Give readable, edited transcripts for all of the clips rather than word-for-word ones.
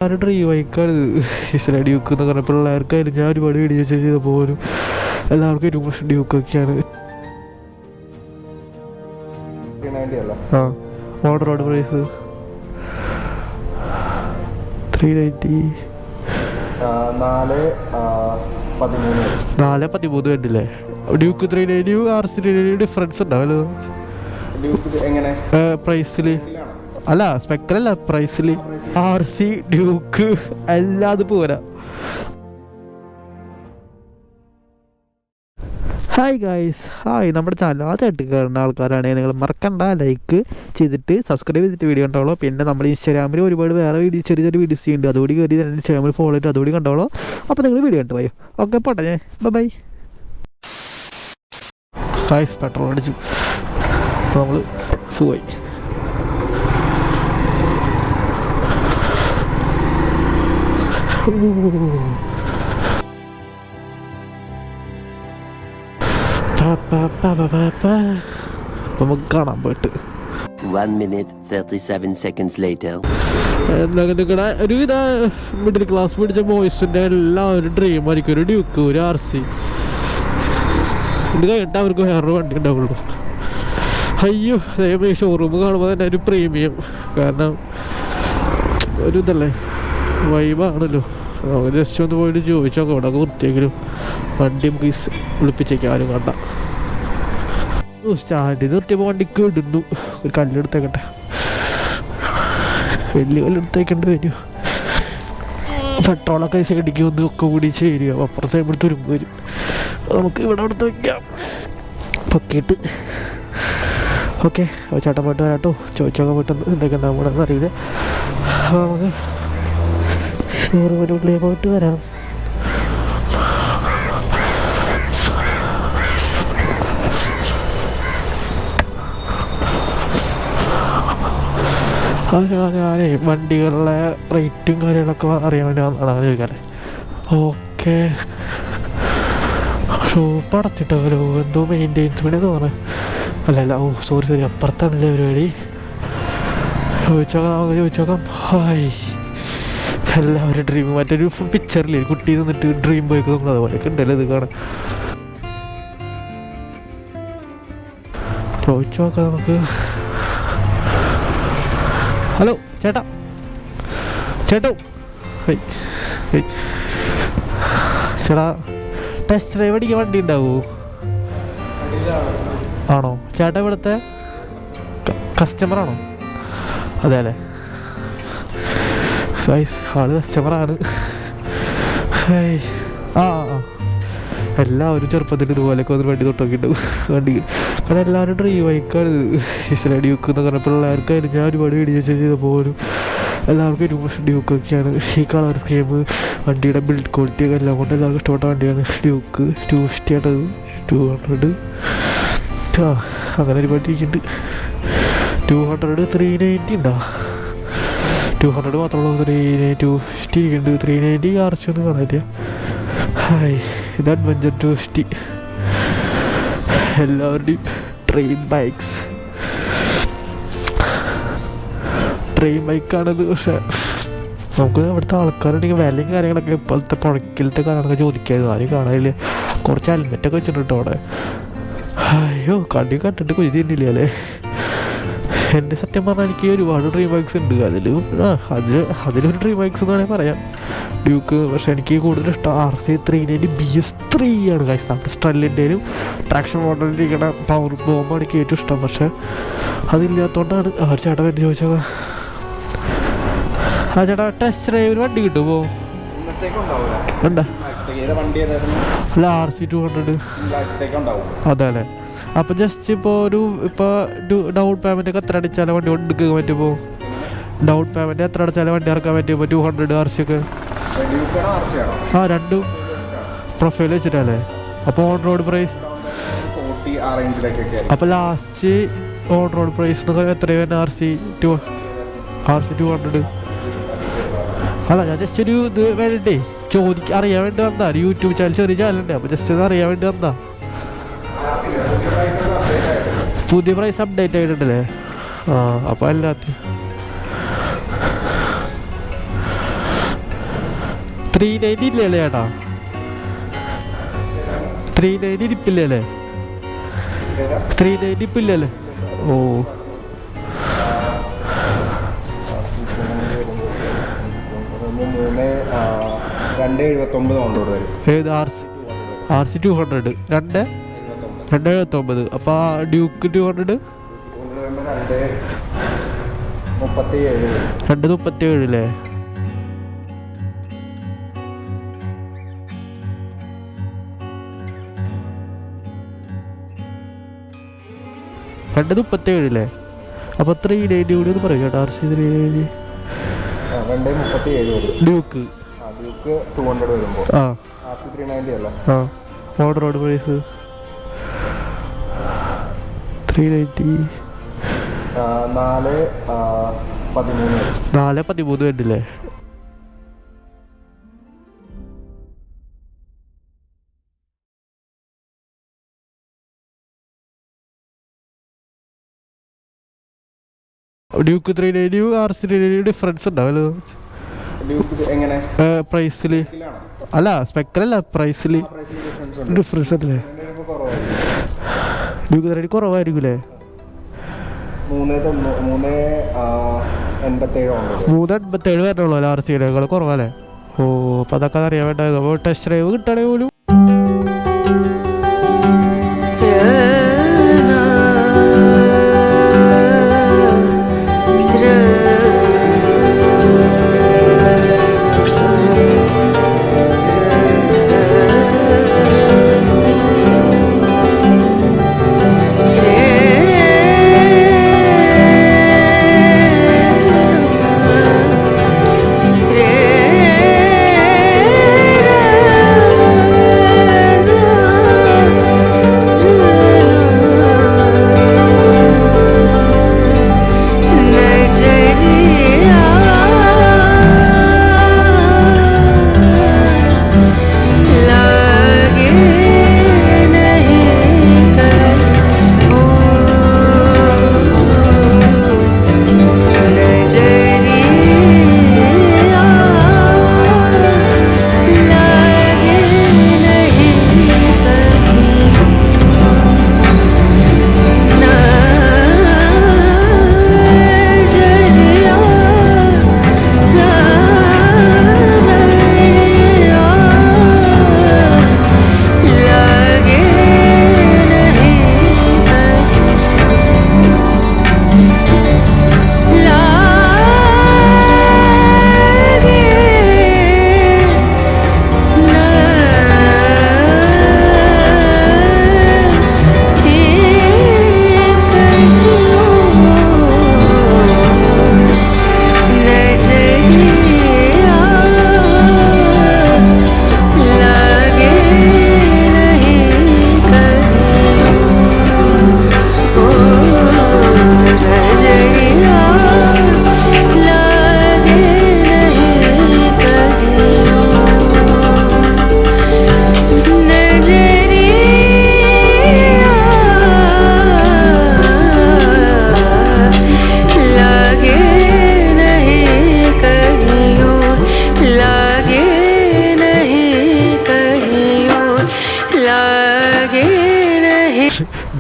Dream ബൈക്കാണ് Duke എന്ന് പറഞ്ഞ പിള്ളേർക്കായാലും ഞാൻ ഒരുപാട് വീഡിയോ ചെയ്ത പോലും എല്ലാവർക്കും ഏറ്റവും പ്രശ്നം ഡ്യൂക്കൊക്കെയാണ്. ആ ഓൺ റോഡ് പ്രൈസ് 390 413 കണ്ടില്ലേ. ഡ്യൂക്ക് 390 RC 390 ഡിഫറൻസ് ഉണ്ടാവല്ലോ പ്രൈസില്. അല്ല സ്പെക്ട്രല്ല പ്രൈസില്. RC ഡ്യൂക്ക് അല്ലാതെ പോരാ. ഹായ് ഗായ്സ്, നമ്മുടെ ചാനൽ ആദ്യമായിട്ട് കയറുന്ന ആൾക്കാരാണെങ്കിൽ നിങ്ങൾ മറക്കണ്ട ലൈക്ക് ചെയ്തിട്ട് സബ്സ്ക്രൈബ് ചെയ്തിട്ട് വീഡിയോ കണ്ടോളൂ. പിന്നെ നമ്മൾ ഇൻസ്റ്റാഗ്രാമിൽ ഒരുപാട് വേറെ വീഡിയോ ചെറിയ ചെറിയ വീഡിയോസ് ചെയ്യുന്നുണ്ട്, അതുകൂടി കയറി ഇൻസ്റ്റാഗ്രാമിൽ ഫോളോ ചെയ്തിട്ട് അതുകൂടി കണ്ടോളൂ. അപ്പോൾ നിങ്ങൾ വീഡിയോ കണ്ടു പോയോ. ഓക്കെ പോട്ടെ, ബൈ. ഗായ്സ് പെട്രോൾ അടിച്ചു, നമ്മൾ സുഖമായി. നമുക്ക് കാണാൻ പോയിട്ട് 1 minute 37 seconds later. ഒരു ഇതാ മിഡിൽ ക്ലാസ് പിടിച്ച ബോയ്സിന്റെ എല്ലാവരും ഡ്രീം ആയിരിക്കും ഒരു ഡ്യൂക്ക്, ഒരു RC. ഇത് കഴിഞ്ഞിട്ട് അവർക്ക് വേറൊരു വണ്ടി ഉണ്ടാവുള്ളൂ. അയ്യോ ദയവായി ഷോറൂം കാണുമ്പോൾ തന്നെ ഒരു പ്രീമിയം, കാരണം ഒരു ഇതല്ലേ വൈബാണല്ലോ. നമുക്ക് ജസ്റ്റ് ഒന്ന് പോയിട്ട് ചോദിച്ചോക്കാം അവിടെ വൃത്തിയെങ്കിലും വണ്ടി നമുക്ക് വിളിപ്പിച്ചേക്കാം, ആരും കണ്ട. സ്റ്റാൻഡിൽ നിർത്തിയപ്പോൾ വണ്ടിക്ക് ഇടുന്നു. ഒരു കല്ലെടുത്തേക്കട്ടെ, വലിയ കല്ലെടുത്തേക്കേണ്ടി വരും. പെട്രോളൊക്കെ സൈഡിക്ക് വന്ന് ഒക്കെ കൂടി ചേരുക, അപ്പുറം സൈഡിൽ തുരുമ്പ് വരും. നമുക്ക് ഇവിടെ അടുത്ത് വയ്ക്കാം പൊക്കിയിട്ട്. ഓക്കെ ചേട്ടൻ പോയിട്ട് വരാട്ടോ, ചോദിച്ചോക്കാൻ പോയിട്ട് എന്തൊക്കെ ഉണ്ടാകുമ്പോഴെന്ന് അറിയില്ല. അപ്പോൾ നമുക്ക് ഷോറൂമിനുള്ളിൽ പോയിട്ട് വരാം. ഞാനേ വണ്ടികളുടെ റേറ്റും കാര്യങ്ങളൊക്കെ അറിയാൻ വേണ്ടി വന്നതാണ് ചോദിക്കാനേ. ഓക്കെ ഷോപ്പ് അടച്ചിട്ടല്ലോ, എന്തോ മെയിൻ്റെനൻസ് വേണ്ടി തോന്നണേ. അല്ലല്ല, സോറി അപ്പുറത്താണല്ലേ പരിപാടി. ചോദിച്ചോക്കാം. ഹായ് എല്ലാവരും ഡ്രീം, മറ്റൊരു പിക്ചറില്ലേ കുട്ടി നിന്നിട്ട് ഡ്രീം ബൈക്ക് നമ്മൾ അതുപോലെയൊക്കെ ഉണ്ടല്ലോ ഇത് കാണാൻ. ചോദിച്ചോക്കാം നമുക്ക്. ഹലോ ചേട്ടോ ചേട്ടാ, ടെസ്റ്റ് ഡ്രൈവ് അടിക്കാൻ വണ്ടി ഉണ്ടാവോ? ആണോ ചേട്ടാ, ഇവിടുത്തെ കസ്റ്റമറാണോ? അതെ അല്ലേ ആള് കസ്റ്റമറാണ്. എല്ലാവരും ചെറുപ്പത്തിൽ ഇതുപോലെയൊക്കെ വന്ന് വണ്ടി തൊട്ടൊക്കെയുണ്ടാവും വണ്ടി. കാരണം എല്ലാവരും ഡ്രീം ബൈക്കാണ് ഡ്യൂക്ക് എന്ന് പറഞ്ഞ പിള്ളേർക്കായാലും ഞാൻ ഒരുപാട് വീഡിയോ ചെയ്ത പോലും എല്ലാവർക്കും ഏറ്റവും പ്രശ്നം ഡ്യൂക്കൊക്കെയാണ്. ഈ കളർ സ്കീം, വണ്ടിയുടെ ബിൽഡ് ക്വാളിറ്റി ഒക്കെ എല്ലാം കൊണ്ട് എല്ലാവർക്കും ഇഷ്ടപ്പെട്ട വണ്ടിയാണ് ഡ്യൂക്ക്. 250 ആണത്, 200 അങ്ങനെ ഒരുപാട് ഇരിക്കുന്നുണ്ട്. 200 390 ഉണ്ടോ? 200 മാത്രമുള്ളൂ, 250 ഇരിക്കുന്നുണ്ട്. 390 RC ഒന്നും കാണാനില്ല. ഇത് അഡ്വഞ്ചർ 250. എല്ലാവരുടെയും ഡ്രീം ബൈക്കാണിത്. പക്ഷെ നമുക്ക് ഇവിടുത്തെ ആൾക്കാരുണ്ടെങ്കിൽ വിലയും കാര്യങ്ങളൊക്കെ ഇപ്പോഴത്തെ പുഴക്കിലത്തെ കാര്യങ്ങളൊക്കെ ചോദിക്കായിരുന്നു, ആരും കാണാനില്ല. കുറച്ച് ഹെൽമെറ്റൊക്കെ വെച്ചിട്ടുണ്ട് അവിടെ. അയ്യോ കണ്ടി കണ്ടിട്ട് കൊതി തന്നില്ല അല്ലേ. എൻ്റെ സത്യം പറഞ്ഞാൽ എനിക്ക് ഒരുപാട് ഡ്രീം ബൈക്സ് ഉണ്ട്. അതിലൊരു ഡ്രീം ബൈക്സ് എന്ന് വേണമെങ്കിൽ പറയാം ഡ്യൂക്ക്. പക്ഷെ എനിക്ക് കൂടുതൽ ഇഷ്ടം RC 390 BS3 ആണ് ഗൈസ്. നമ്മുടെ സ്ട്രെല്ലിൻ്റെയും ട്രാക്ഷൻ മോഡലിലിരിക്കുന്ന പവർ ബോംബാണ് എനിക്ക് ഏറ്റവും ഇഷ്ടം. പക്ഷെ അതില്ലാത്തതുകൊണ്ടാണ് ചേട്ടാ വേണ്ടി ചോദിച്ചത്. ചേട്ടാ ടെസ്റ്റ് ഡ്രൈവിന് വണ്ടി കിട്ടുമോ? ഉണ്ട് അല്ല RC 200. അതെ അല്ലേ. അപ്പോൾ ജസ്റ്റ് ഇപ്പോൾ ഡൗൺ പേയ്മെൻ്റ് ഒക്കെ എത്ര അടിച്ചാലും വണ്ടി എടുക്കാൻ പറ്റുമോ? ഡൗൺ പേയ്മെൻറ്റ് എത്ര അടിച്ചാലും വണ്ടി ഇറക്കാൻ പറ്റുമോ? 200 RC ഒക്കെ. രണ്ടും പ്രൊഫൈൽ വെച്ചിട്ടല്ലേ. അപ്പോൾ ഓൺ റോഡ് പ്രൈസ്, അപ്പോൾ ലാസ്റ്റ് ഓൺ റോഡ് പ്രൈസ് എത്രയാണ് വരുന്നത്? RC 200. അല്ല ഞാൻ ജസ്റ്റ് ഒരു ഇത് വേണ്ടേ അറിയാൻ വേണ്ടി വന്നാ. യൂട്യൂബ് ചാനൽ ചെറിയ ചാനലുണ്ട്, അപ്പോൾ ജസ്റ്റ് ഇത് അറിയാൻ വേണ്ടി വന്നാ. പുതിയ പ്രൈസ് അപ്ഡേറ്റ് ആയിട്ടുണ്ടല്ലേ. അപ്പോൾ അല്ലാത്ത 390 ഇല്ലല്ലേ ചേട്ടാ? 390 ഇരിപ്പില്ലല്ലേ? 390 ഇപ്പില്ലല്ലേ? ഓ ഏത് RC 200 279. അപ്പൊ ഡ്യൂക്ക് 200 237 അല്ലേ? $237 അപ്പൊ 390 കൂടി ഒന്ന് പറയും കേട്ടോ. RC 390 Duke on road price 390 413 വേണ്ടില്ലേ? ഡ്യൂക്ക് 390 RC 390 ഡിഫറൻസ് ഉണ്ടാവല്ലോ പ്രൈസില്? അല്ല സ്പെക്കലല്ല, പ്രൈസില് ഡിഫറൻസ് അല്ലേ? ഡ്യൂക്ക് 390 കുറവായിരിക്കൂലേ? 387 വരണുള്ളൂ അല്ലേ? RC കുറവല്ലേ? ഓ അപ്പൊ അതൊക്കെ അറിയാൻ വേണ്ടായിരുന്നു. അപ്പോൾ ടെസ്റ്റ് ഡ്രൈവ് കിട്ടണേ പോലും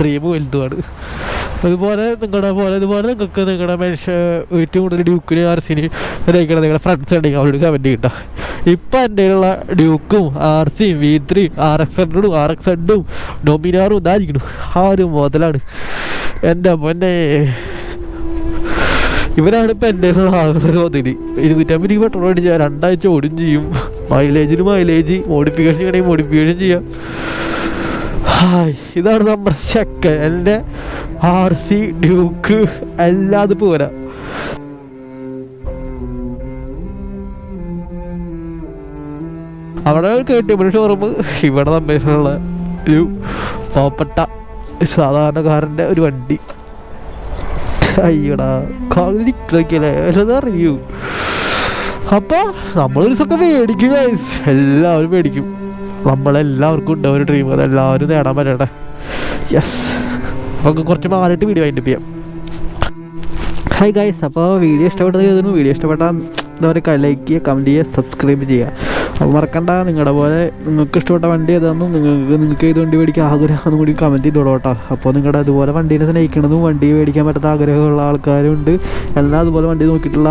ഡ്രീം വലുതുമാണ്. അതുപോലെ നിങ്ങൾക്ക് നിങ്ങളുടെ മനുഷ്യ ഏറ്റവും കൂടുതൽ ഡ്യൂക്കിന് RC-ന് നയിക്കണം നിങ്ങളുടെ ഫ്രണ്ട്സ് ഉണ്ടെങ്കിൽ അവരോട് കമൻറ്റ് കിട്ടാം. ഇപ്പം എൻ്റെ ഉള്ള ഡ്യൂക്കും RC V3 RX-100 RX-100 ഡൊമിനാറും ഇതായിരിക്കണം. ആ ഒരു മുതലാണ് എൻ്റെ പൊന്നെ. ഇവരാണ് ഇപ്പം എൻ്റെ ആളുകൾ തോന്നിയത്. 250 പെട്രോൾ അടിച്ചാൽ 2 ആഴ്ച ഓടും ചെയ്യും. മൈലേജ് മോഡിഫിക്കേഷൻ ചെയ്യണമെങ്കിൽ മോഡിഫിക്കേഷൻ ചെയ്യാം. ഇതാണ് നമ്മുടെ ചെക്കൻ. എൻ്റെ RC ഡ്യൂക്ക് അല്ലാതെ പോരാ. അവിടെ KTM ഷോറൂം, ഇവിടെ നമ്മളുള്ള ഒരു പാവപ്പെട്ട സാധാരണക്കാരൻ്റെ ഒരു വണ്ടി. അയ്യടാ കാണിക്കല്ലേ എല്ലാം അറിയൂ. അപ്പൊ നമ്മളൊരു ദിവസമൊക്കെ മേടിക്കും ഗൈസ്, എല്ലാവരും മേടിക്കും. നമ്മളെല്ലാവർക്കും ഉണ്ടാവും ഒരു ഡ്രീം, അതെല്ലാവരും നേടാൻ പറ്റട്ടെ. യെസ്. അപ്പോൾ കുറച്ച് മാറിയിട്ട് വീഡിയോ വൈൻഡപ്പ് ചെയ്യാം. ഹായ് ഗൈസ്, അപ്പോൾ വീഡിയോ ഇഷ്ടപ്പെട്ടത് വീഡിയോ ഇഷ്ടപ്പെട്ടാൽ എന്താ പറയുക, ലൈക്ക് ചെയ്യുക, കമൻറ്റ് ചെയ്യുക, സബ്സ്ക്രൈബ് ചെയ്യുക. അപ്പോൾ മറക്കണ്ട, നിങ്ങളുടെ പോലെ നിങ്ങൾക്ക് ഇഷ്ടപ്പെട്ട വണ്ടി ഏതാണെന്നും നിങ്ങൾക്ക് ഏത് വണ്ടി മേടിക്കാൻ ആഗ്രഹം കൂടി കമൻറ്റ് ചെയ്തോളൂ കേട്ടോ. അപ്പോൾ നിങ്ങളുടെ അതുപോലെ വണ്ടീനെ സ്നേഹിക്കുന്നതും വണ്ടി മേടിക്കാൻ പറ്റാത്ത ആഗ്രഹമുള്ള ആൾക്കാരുണ്ട്. എന്നാൽ അതുപോലെ വണ്ടി നോക്കിയിട്ടുള്ള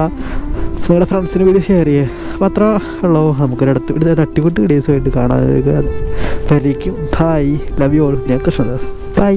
നിങ്ങളുടെ ഫ്രണ്ട്സിന് വീഡിയോ ഷെയർ ചെയ്യുക. അപ്പോൾ അത്ര ഉള്ളൂ. നമുക്കൊരിടത്ത് ഇവിടെ തട്ടിക്കൂട്ട് വീഡിയോസുമായിട്ട് കാണാൻ. Bye, love you all. ഞാൻ കൃഷ്ണദാസ്. ബൈ.